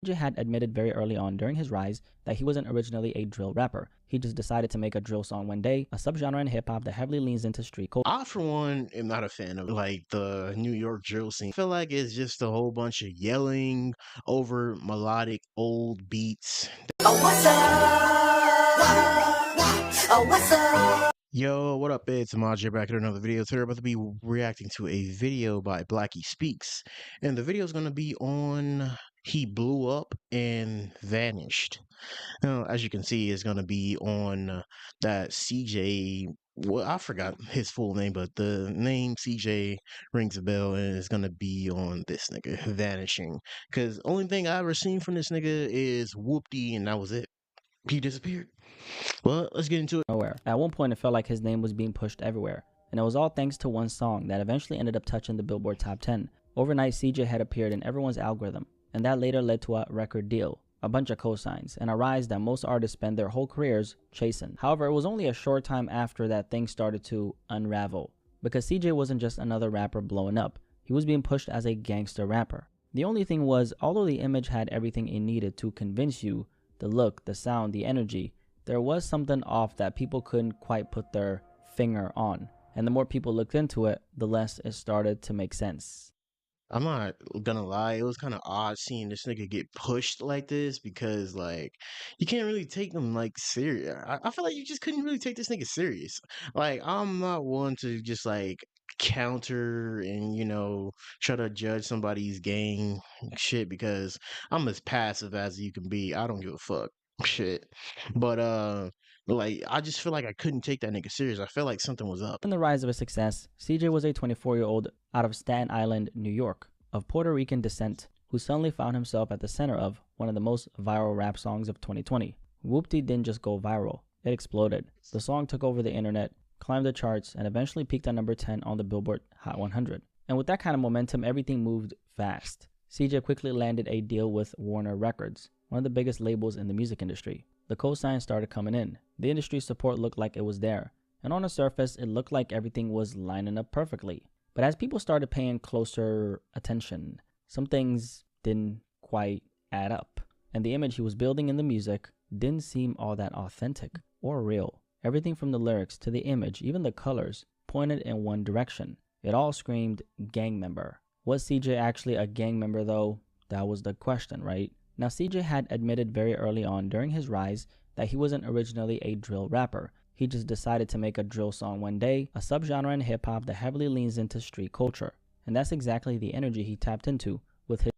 CJ had admitted very early on during his rise that he wasn't originally a drill rapper. He just decided to make a drill song one day, a subgenre in hip hop that heavily leans into street culture. I, for one, am not a fan of like the New York drill scene. I feel like it's just a whole bunch of yelling over melodic old beats. Oh, what's up? Oh, what's up? Yo, what up? It's Majay back at another video. Today we're about to be reacting to a video by Blackie Speaks. And the video is going to be on He Blew Up and Vanished. Now, as you can see, it's going to be on that CJ. Well, I forgot his full name, but the name CJ rings a bell, and it's going to be on this nigga, Vanishing. Because only thing I ever seen from this nigga is Whoopty, and that was it. He disappeared. Well, let's get into it. Nowhere. At one point, it felt like his name was being pushed everywhere, and it was all thanks to one song that eventually ended up touching the Billboard Top 10. Overnight, CJ had appeared in everyone's algorithm, and that later led to a record deal, a bunch of cosigns, and a rise that most artists spend their whole careers chasing. However, it was only a short time after that things started to unravel, because CJ wasn't just another rapper blowing up, he was being pushed as a gangster rapper. The only thing was, although the image had everything it needed to convince you, the look, the sound, the energy, there was something off that people couldn't quite put their finger on. And the more people looked into it, the less it started to make sense. I'm not gonna lie, it was kind of odd seeing this nigga get pushed like this because, like, you can't really take him like serious. I feel like you just couldn't really take this nigga serious. Like, I'm not one to just like counter and try to judge somebody's gang shit because I'm as passive as you can be. I don't give a fuck shit. But like I just feel like I couldn't take that nigga serious. I felt like something was up. In the rise of his success, CJ was a 24-year-old out of Staten Island, New York, of Puerto Rican descent, who suddenly found himself at the center of one of the most viral rap songs of 2020. Whoopty didn't just go viral, it exploded. The song took over the internet, climbed the charts, and eventually peaked at number 10 on the Billboard Hot 100. And with that kind of momentum, everything moved fast. CJ quickly landed a deal with Warner Records, one of the biggest labels in the music industry. The cosigns started coming in. The industry support looked like it was there, and on the surface, it looked like everything was lining up perfectly. But as people started paying closer attention, some things didn't quite add up, and the image he was building in the music didn't seem all that authentic or real. Everything from the lyrics to the image, even the colors, pointed in one direction. It all screamed gang member. Was CJ actually a gang member though? That was the question, right? Now, CJ had admitted very early on during his rise that he wasn't originally a drill rapper. He just decided to make a drill song one day, a subgenre in hip hop that heavily leans into street culture. And that's exactly the energy he tapped into with his.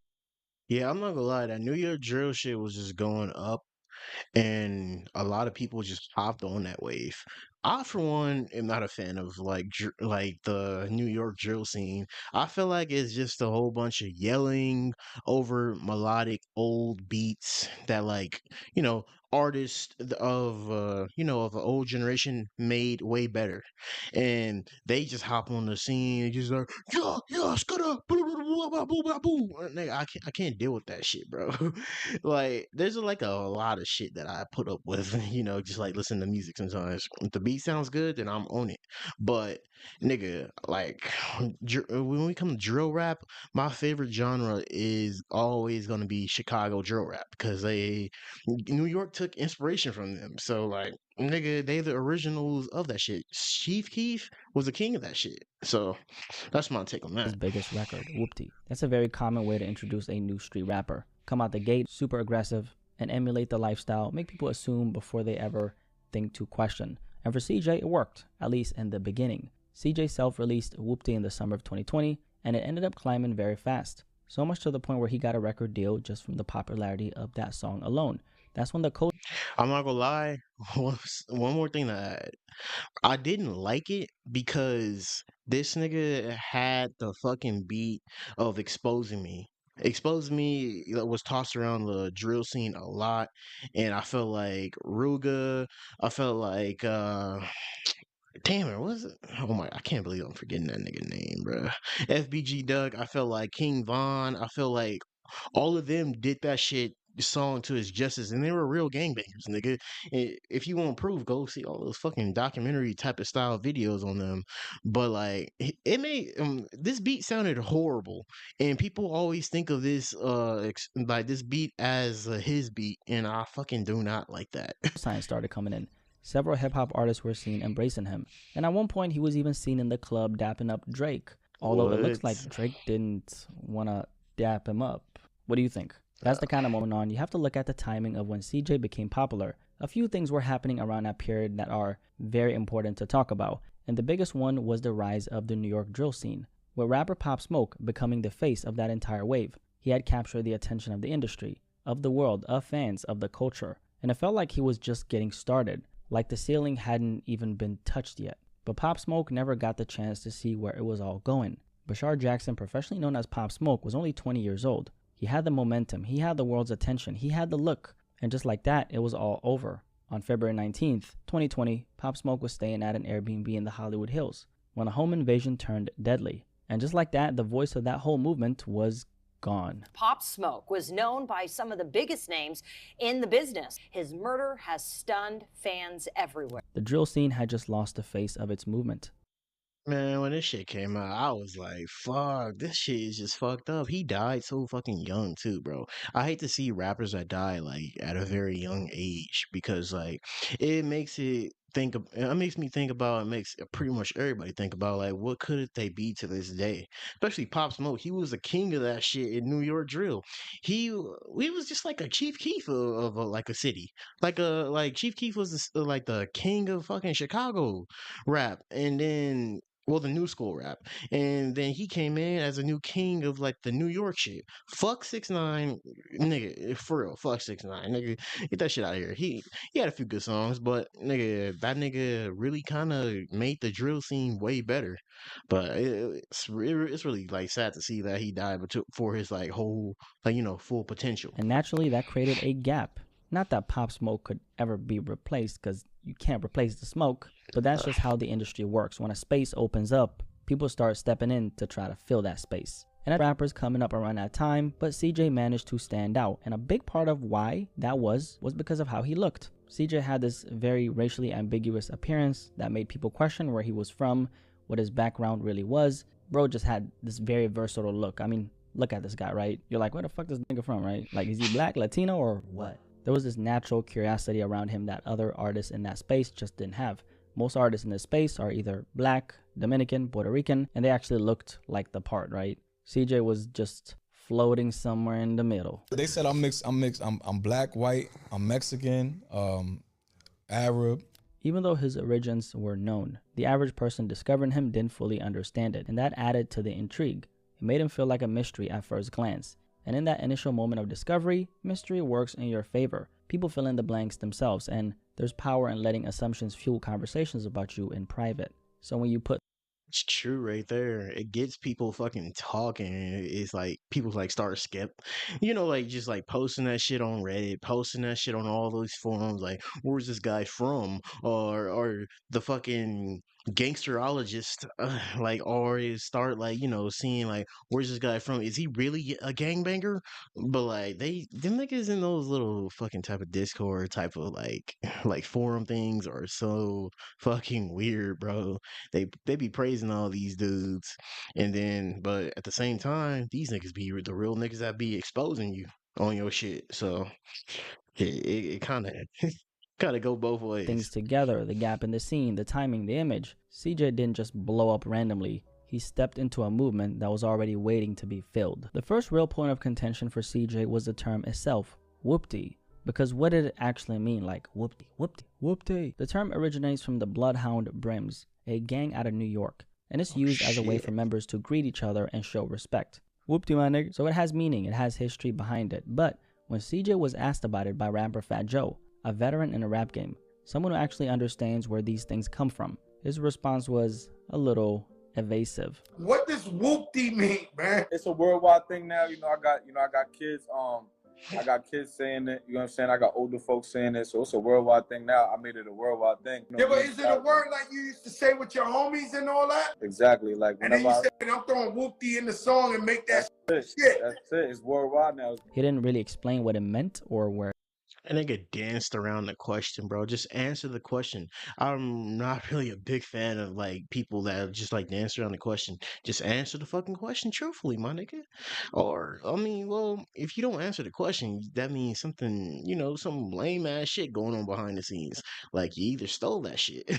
Yeah, I'm not gonna lie, that New York drill shit was just going up and a lot of people just hopped on that wave. I, for one, am not a fan of like like the New York drill scene. I feel like it's just a whole bunch of yelling over melodic old beats that, like, artists of of the old generation made way better, and they just hop on the scene and just like yeah yeah skada boo boo boo boo boo boo. Nigga, I can't deal with that shit, bro. Like, there's like a lot of shit that I put up with, just like listen to music sometimes. If the beat sounds good, then I'm on it. But nigga, like when we come to drill rap, my favorite genre is always gonna be Chicago drill rap because New York took inspiration from them. So like nigga, they the originals of that shit. Chief Keef was the king of that shit. So that's my take on that. His biggest record, Whoopty. That's a very common way to introduce a new street rapper. Come out the gate, super aggressive, and emulate the lifestyle, make people assume before they ever think to question. And for CJ, it worked, at least in the beginning. CJ self-released Whoopty in the summer of 2020, and it ended up climbing very fast. So much to the point where he got a record deal just from the popularity of that song alone. That's when the code. I'm not gonna lie. One more thing that I didn't like it because this nigga had the fucking beat of exposing me. Exposing me was tossed around the drill scene a lot, and I felt like Ruga. I felt like damn it, was it? Oh my, I can't believe I'm forgetting that nigga name, bro. FBG Doug. I felt like King Von. I felt like all of them did that shit song to its justice, and they were real gangbangers, nigga. If you want proof, go see all those fucking documentary type of style videos on them. But like, it made this beat sounded horrible, and people always think of this like this beat as his beat, and I fucking do not like that. Signs started coming in. Several hip hop artists were seen embracing him, and at one point he was even seen in the club dapping up Drake. Although it looks like What? Drake didn't want to dap him up. What do you think? That's the kind of moment on. You have to look at the timing of when CJ became popular. A few things were happening around that period that are very important to talk about, and the biggest one was the rise of the New York drill scene, with rapper Pop Smoke becoming the face of that entire wave. He had captured the attention of the industry, of the world, of fans, of the culture, and it felt like he was just getting started, like the ceiling hadn't even been touched yet. But Pop Smoke never got the chance to see where it was all going. Bashar Jackson, professionally known as Pop Smoke, was only 20 years old. He had the momentum, he had the world's attention, he had the look, and just like that, it was all over. On February 19th, 2020, Pop Smoke was staying at an Airbnb in the Hollywood Hills when a home invasion turned deadly. And just like that, the voice of that whole movement was gone. Pop Smoke was known by some of the biggest names in the business. His murder has stunned fans everywhere. The drill scene had just lost the face of its movement. Man, when this shit came out, I was like, fuck, this shit is just fucked up. He died so fucking young too, bro. I hate to see rappers that die like at a very young age, because like it makes me think about, it makes pretty much everybody think about like what could they be to this day. Especially Pop Smoke. He was the king of that shit in New York drill. He was just like a Chief Keef of like a city. Like Chief Keef was like the king of fucking Chicago rap, and then, well, the new school rap, and then he came in as a new king of like the New York shit. Fuck 6ix9ine, nigga, for real. Fuck 6ix9ine, nigga. Get that shit out of here. He had a few good songs, but nigga, that nigga really kind of made the drill scene way better. But it's really like sad to see that he died, but for his like whole, like, full potential. And naturally, that created a gap. Not that Pop Smoke could ever be replaced, because you can't replace the smoke, but that's just how the industry works. When a space opens up, people start stepping in to try to fill that space. And rappers coming up around that time, but CJ managed to stand out. And a big part of why that was because of how he looked. CJ had this very racially ambiguous appearance that made people question where he was from, what his background really was. Bro just had this very versatile look. I mean, look at this guy, right? You're like, where the fuck is this nigga from, right? Like, is he black, Latino, or what? There was this natural curiosity around him that other artists in that space just didn't have. Most artists in this space are either black, Dominican, Puerto Rican, and they actually looked like the part, right? CJ was just floating somewhere in the middle. They said I'm mixed. I'm black, white, I'm Mexican, Arab. Even though his origins were known, the average person discovering him didn't fully understand it, and that added to the intrigue. It made him feel like a mystery at first glance. And in that initial moment of discovery, mystery works in your favor. People fill in the blanks themselves, and there's power in letting assumptions fuel conversations about you in private. So when you put It's true right there. It gets people fucking talking. It's like people like start like just like posting that shit on Reddit, posting that shit on all those forums. Like, where's this guy from? Or the fucking gangsterologist, like already start like seeing like, where's this guy from? Is he really a gangbanger? But like them niggas in those little fucking type of Discord type of like forum things are so fucking weird, bro. They be praising all these dudes, and then but at the same time, these niggas be the real niggas that be exposing you on your shit. So it kind of kind of go both ways. things together, the gap in the scene, the timing, the image, CJ didn't just blow up randomly. He stepped into a movement that was already waiting to be filled. The first real point of contention for CJ was the term itself, Whoopty. Because what did it actually mean? Like, whoopty, whoopty, whoopty. The term originates from the Bloodhound Brims, a gang out of New York, and it's used as a way for members to greet each other and show respect. Whoopty, my nigga. So it has meaning, it has history behind it. But when CJ was asked about it by rapper Fat Joe, a veteran in a rap game, someone who actually understands where these things come from, his response was a little evasive. What does whoopty mean, man? It's a worldwide thing now. I got kids I got kids saying it, you know what I'm saying? I got older folks saying it, so it's a worldwide thing now. I made it a worldwide thing. Yeah, but is it a word like you used to say with your homies and all that? Exactly, like And then whenever you said, I'm throwing Whoopty in the song and make that That's shit. it. It's worldwide now. He didn't really explain what it meant or where And nigga danced around the question, bro. Just answer the question. I'm not really a big fan of like people that just like dance around the question. Just answer the fucking question truthfully, my nigga. Or I mean, well, if you don't answer the question, that means something, some lame ass shit going on behind the scenes. Like you either stole that shit.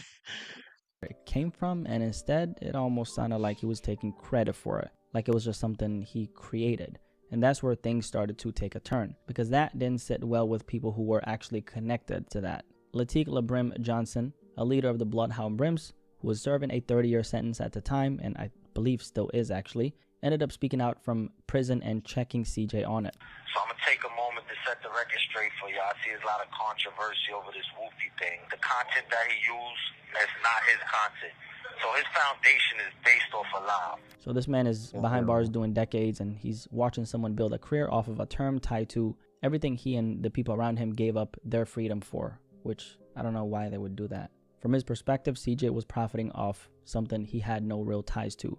it came from, and instead, it almost sounded like he was taking credit for it, like it was just something he created. And that's where things started to take a turn, because that didn't sit well with people who were actually connected to that. Latique LeBrim Johnson, a leader of the Bloodhound Brims, who was serving a 30-year sentence at the time, and I believe still is actually, ended up speaking out from prison and checking CJ on it. So I'm going to take a moment to set the record straight for you. I see there's a lot of controversy over this Whoopty thing. The content that he used is not his content. So his foundation is based off a lie. So this man is behind bars doing decades, and he's watching someone build a career off of a term tied to everything he and the people around him gave up their freedom for, which I don't know why they would do that. From his perspective, CJ was profiting off something he had no real ties to.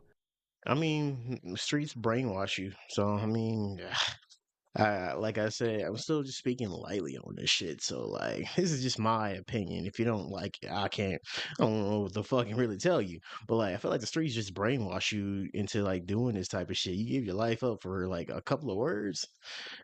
I mean, the streets brainwash you. So, I mean, like I said, I'm still just speaking lightly on this shit. So, like, this is just my opinion. If you don't like it, I don't know what the fuck can really tell you. But, like, I feel like the streets just brainwash you into, like, doing this type of shit. You give your life up for, like, a couple of words.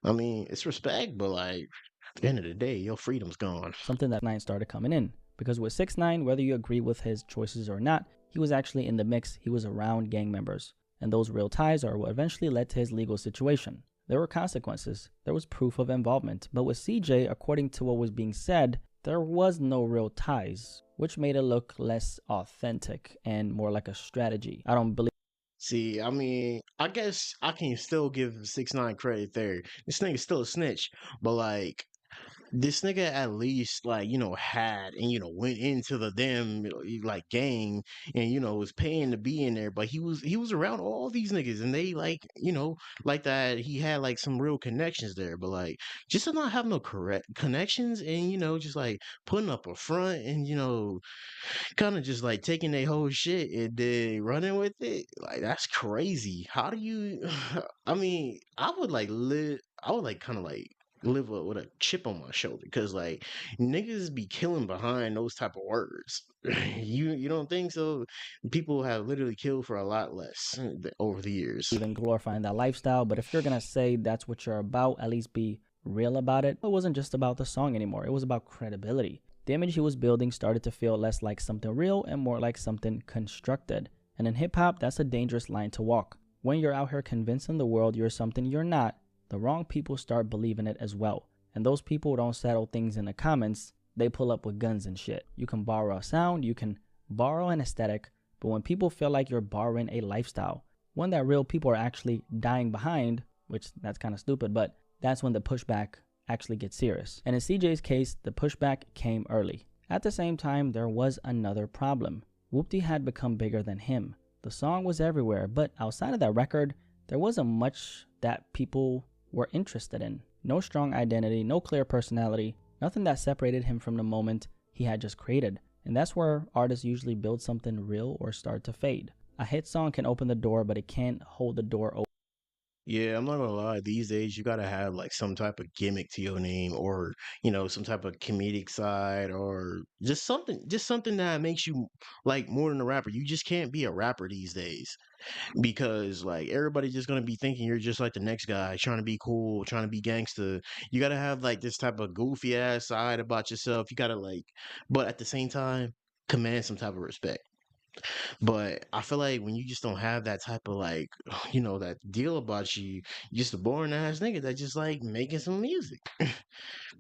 I mean, it's respect, but, like, at the end of the day, your freedom's gone. Something that 9 started coming in. Because with 6ix9ine, whether you agree with his choices or not, he was actually in the mix. He was around gang members. And those real ties are what eventually led to his legal situation. There were consequences. There was proof of involvement. But with CJ, according to what was being said, there was no real ties, which made it look less authentic and more like a strategy. I don't believe. See, I mean, I guess I can still give 6ix9ine credit there. This nigga's still a snitch, but like, this nigga at least like had and went into the damn like gang and was paying to be in there, but he was around all these niggas and they like like that he had like some real connections there, but like just to not have no correct connections and just like putting up a front and kind of just like taking their whole shit and then running with it, like that's crazy. How do you I mean, I would like kind of like live with a chip on my shoulder because like niggas be killing behind those type of words. You don't think so? People have literally killed for a lot less over the years. Even glorifying that lifestyle, but if you're gonna say that's what you're about, at least be real about it. It wasn't just about the song anymore. It was about credibility. The image he was building started to feel less like something real and more like something constructed. And in hip-hop, that's a dangerous line to walk. When you're out here convincing the world you're something you're not, the wrong people start believing it as well. And those people don't settle things in the comments. They pull up with guns and shit. You can borrow a sound, you can borrow an aesthetic, but when people feel like you're borrowing a lifestyle, one that real people are actually dying behind, which that's kind of stupid, but that's when the pushback actually gets serious. And in CJ's case, the pushback came early. At the same time, there was another problem. Whoopty had become bigger than him. The song was everywhere, but outside of that record, there wasn't much that people were interested in. No strong identity, no clear personality, nothing that separated him from the moment he had just created. And that's where artists usually build something real or start to fade. A hit song can open the door, but it can't hold the door open. Yeah, I'm not gonna lie. These days, you gotta have like some type of gimmick to your name, or some type of comedic side, or just something that makes you like more than a rapper. You just can't be a rapper these days because like everybody's just gonna be thinking you're just like the next guy, trying to be cool, trying to be gangster. You gotta have like this type of goofy ass side about yourself. You gotta like, but at the same time, command some type of respect. But I feel like when you just don't have that type of like, that deal about you, you're just a boring ass nigga that just like making some music.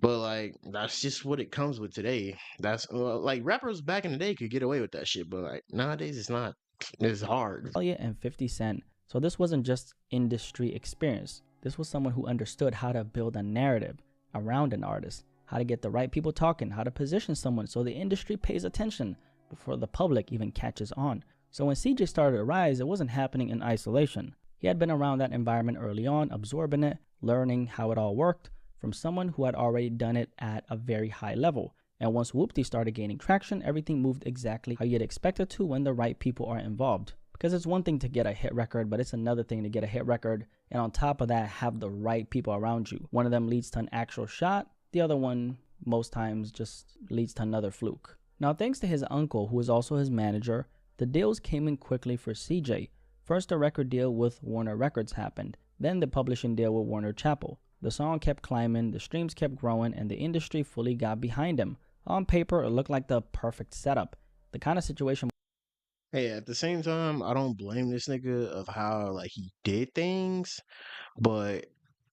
But like that's just what it comes with today. That's like rappers back in the day could get away with that shit, but like nowadays it's not. It's hard. And 50 Cent. So this wasn't just industry experience. This was someone who understood how to build a narrative around an artist, how to get the right people talking, how to position someone so the industry pays attention before the public even catches on. So when CJ started to rise, it wasn't happening in isolation. He had been around that environment early on, absorbing it, learning how it all worked. from someone who had already done it at a very high level. And once Whoopty started gaining traction, everything moved exactly how you'd expect it to when the right people are involved. Because it's one thing to get a hit record, but it's another thing to get a hit record and on top of that have the right people around you. One of them leads to an actual shot, the other one most times just leads to another fluke. Now thanks to his uncle, who is also his manager, the deals came in quickly for CJ. First a record deal with Warner Records happened, then the publishing deal with Warner Chappell. The song kept climbing, the streams kept growing, and the industry fully got behind him. On paper, it looked like the perfect setup. The kind of situation. Hey, at the same time, I don't blame this nigga of how like he did things, but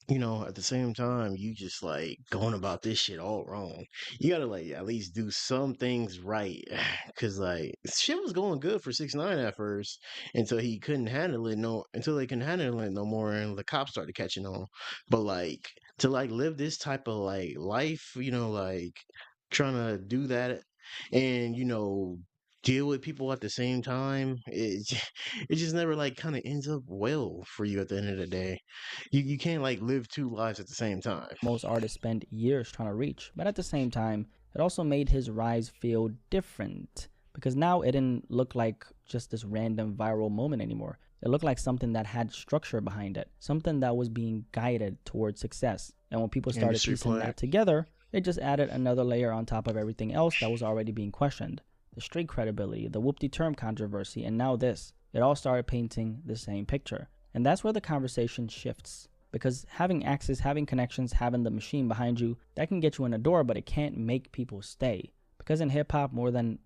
at the same time, you just like going about this shit all wrong. You gotta like at least do some things right, cause like shit was going good for 6ix9ine at first until he couldn't handle it until they couldn't handle it no more, and the cops started catching on. But like to like live this type of like life, like trying to do that and deal with people at the same time, it just never like kind of ends up well for you at the end of the day. You can't like live two lives at the same time. Most artists spend years trying to reach, but at the same time, it also made his rise feel different because now it didn't look like just this random viral moment anymore. It looked like something that had structure behind it, something that was being guided towards success. And when people started piecing that together, it just added another layer on top of everything else that was already being questioned. The street credibility, the Whoopty term controversy, and now this. It all started painting the same picture. And that's where the conversation shifts. Because having access, having connections, having the machine behind you, that can get you in the door, but it can't make people stay. Because in hip-hop, more than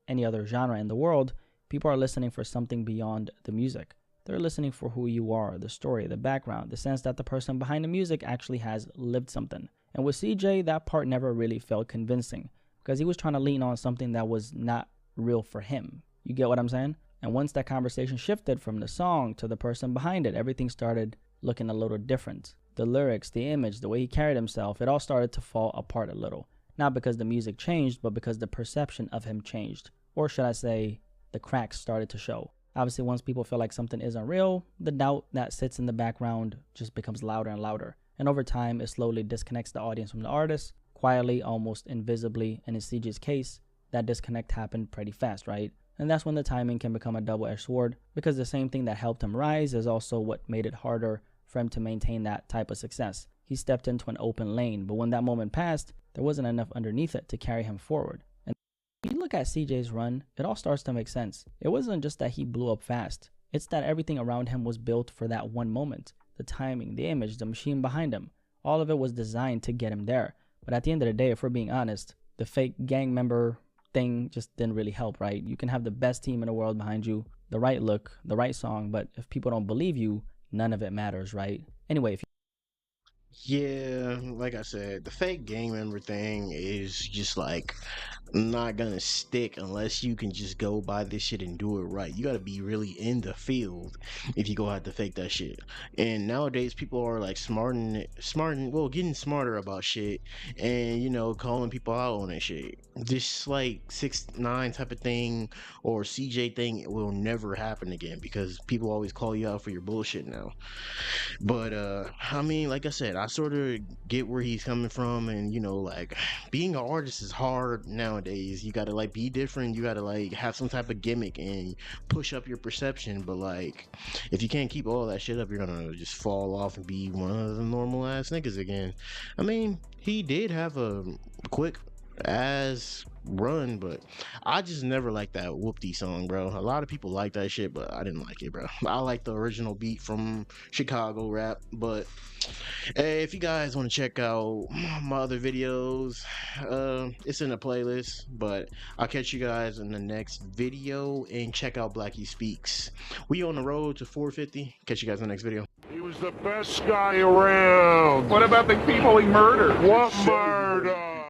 any other genre in the world, people are listening for something beyond the music. They're listening for who you are, the story, the background, the sense that the person behind the music actually has lived something. And with CJ, that part never really felt convincing. Because he was trying to lean on something that was not real for him. You get what I'm saying? And once that conversation shifted from the song to the person behind it, everything started looking a little different. The lyrics, the image, the way he carried himself, it all started to fall apart a little. Not because the music changed, but because the perception of him changed. Or should I say, the cracks started to show. Obviously, once people feel like something isn't real, the doubt that sits in the background just becomes louder and louder. And over time, it slowly disconnects the audience from the artist. Quietly, almost invisibly, and in CJ's case, that disconnect happened pretty fast, right? And that's when the timing can become a double-edged sword, because the same thing that helped him rise is also what made it harder for him to maintain that type of success. He stepped into an open lane, but when that moment passed, there wasn't enough underneath it to carry him forward. And when you look at CJ's run, it all starts to make sense. It wasn't just that he blew up fast. It's that everything around him was built for that one moment. The timing, the image, the machine behind him, all of it was designed to get him there. But at the end of the day, if we're being honest, the fake gang member thing just didn't really help, right? You can have the best team in the world behind you, the right look, the right song, but if people don't believe you, none of it matters, right? Anyway, Yeah, like I said, the fake gang member thing is just like not gonna stick unless you can just go buy this shit and do it right. You gotta be really in the field if you go out to fake that shit. And nowadays people are like getting smarter about shit and calling people out on that shit. This like 6ix9ine type of thing or CJ thing will never happen again because people always call you out for your bullshit now. But I mean, like I said, I sort of get where he's coming from, and like being an artist is hard nowadays. You gotta like be different, you gotta like have some type of gimmick and push up your perception, but like if you can't keep all that shit up, you're gonna just fall off and be one of the normal ass niggas again. I mean, he did have a quick ass run, but I just never liked that Whoopty song, bro. A lot of people like that shit, but I didn't like it, bro. I like the original beat from Chicago rap. But hey, if you guys want to check out my other videos, it's in the playlist. But I'll catch you guys in the next video, and check out Blackie Speaks. We on the road to 450. Catch you guys in the next video. He was the best guy around. What about the people he murdered? What murder?